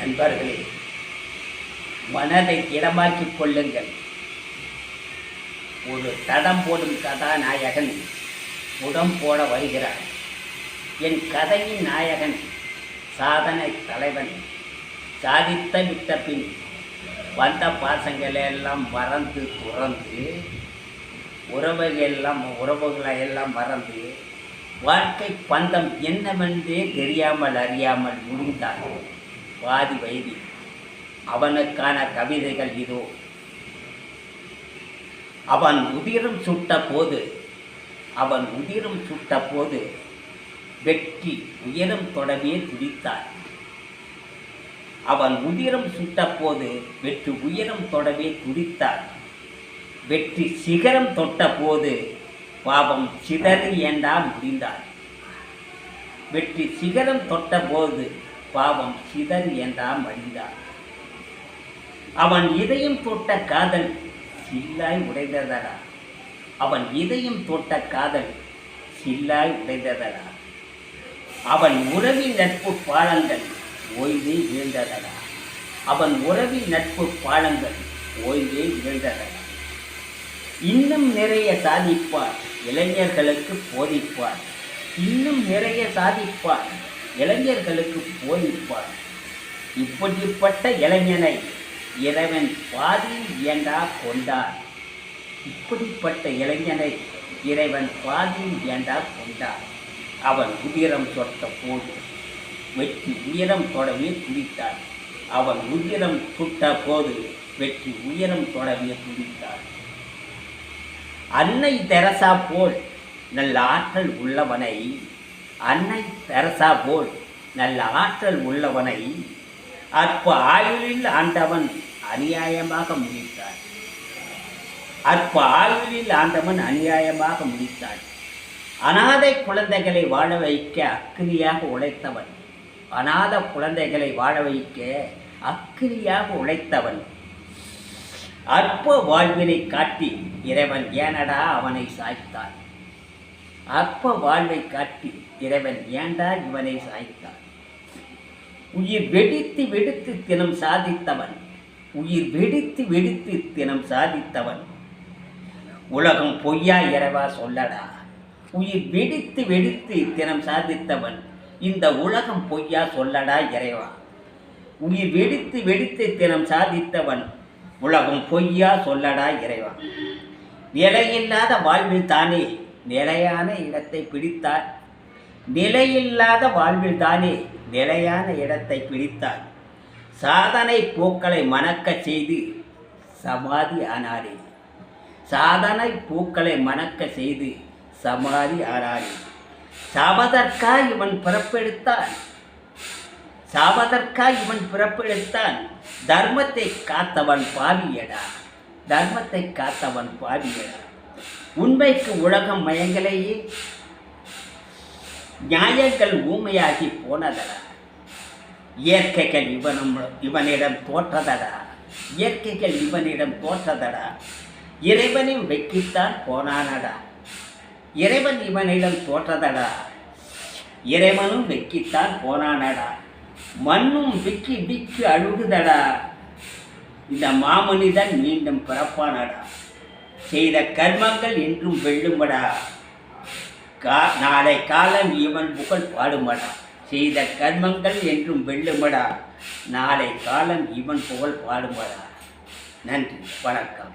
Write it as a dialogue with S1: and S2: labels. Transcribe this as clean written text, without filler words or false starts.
S1: நண்பர்களே, மனதை திடமாக்கிக் கொள்ளுங்கள். ஒரு தடம் போடும் கதாநாயகன் புடம் போட வருகிறார். என் கதையின் நாயகன் சாதனை தலைவன் சாதித்த விட்ட பின் வந்த பாசங்களெல்லாம் மறந்து துறந்து உறவுகளை எல்லாம் மறந்து வாழ்க்கை பந்தம் என்னவென்றே தெரியாமல் அறியாமல் முடிந்தான் பாதி வயதில். அவனுக்கான கவிதைகள் இதோ. அவன் உதிரம் சுட்ட போது வெற்றி உயரம் தொடவே துடித்தார். அவன் உதிரம் சுட்ட போது வெற்றி உயரம் தொடவே துடித்தார். வெற்றி சிகரம் தொட்ட போது பாவம் சிதறி ஏண்டா முடிந்தார். வெற்றி சிகரம் தொட்ட போது பாவம் சிதறி ஏண்டா மடிந்தார். அவன் இதயம் தொட்ட காதல் சில்லாய் உடைந்ததடா. அவன் இதயம் தொட்ட காதல் சில்லாய் உடைந்ததடா. அவன் உறவின் நட்பு பாலங்கள் ஓய்வே வீழ்ந்ததடா. அவன் உறவின் நட்பு பாலங்கள் ஓய்வே வீழ்ந்ததடா. இன்னும் நிறைய சாதிப்பார், இளைஞர்களுக்கு போதிப்பார். இன்னும் நிறைய சாதிப்பார், இளைஞர்களுக்கு போதிப்பார். இப்படிப்பட்ட இளைஞனை இறைவன் பாதியில் ஏண்டா கொண்டார். இப்படிப்பட்ட இளைஞனை இறைவன் பாதியில் ஏண்டா கொண்டார். அவன் உதிரம் தொட்ட போது வெற்றி உயரம் தொடவே துடித்தார். அவன் உதிரம் சுட்ட போது வெற்றி உயரம் தொடவே துடித்தார். அன்னை தெரசா போல் நல்ல ஆற்றல் உள்ளவனை அற்ப ஆயுளில் ஆண்டவன் அநியாயமாக முடித்தான். அநாதை குழந்தைகளை வாழ வைக்க அக்கினியாக உழைத்தவன் அற்ப வாழ்வினை காட்டி இறைவன் ஏனடா அவனை சாய்த்தான். அற்ப வாழ்வை காட்டி இறைவன் ஏண்டா இவனை சாய்த்தான். உயிர் வெடித்து வெடித்து தினம் சாதித்தவன் உலகம் பொய்யா இறைவா சொல்லடா. உயிர் வெடித்து வெடித்து தினம் சாதித்தவன் இந்த உலகம் பொய்யா சொல்லடா இறைவா. உயிர் வெடித்து வெடித்து தினம் சாதித்தவன் உலகம் பொய்யா சொல்லடா இறைவா. நிலையில்லாத வாழ்வில் தானே நிலையான இடத்தை பிடித்தார். சாதனை பூக்களை மணக்கச் செய்து சமாதி ஆனாரே. சாவதற்காய் இவன் பிறப்பெடுத்தான். தர்மத்தை காத்தவன் பாவியடா. உண்மைக்கு உலகம் மயங்களையே நியாயங்கள் ஊமையாகி போனதடா. இயற்கைகள் இவனிடம் தோற்றதடா. இறைவனும் வெக்கித்தான் போனானடா. மண்ணும் விக்கி விக்கி அழுகுதடா. இந்த மாமனிதன் மீண்டும் பிறப்பானடா. செய்த கர்மங்கள் என்றும் வெல்லுமடா. நாளை காலம் இவன் புகழ் பாடுமடா. செய்த கர்மங்கள் என்றும் வெல்லுமடா. நாளை காலம் இவன் புகழ் பாடுமடா. நன்றி, வணக்கம்.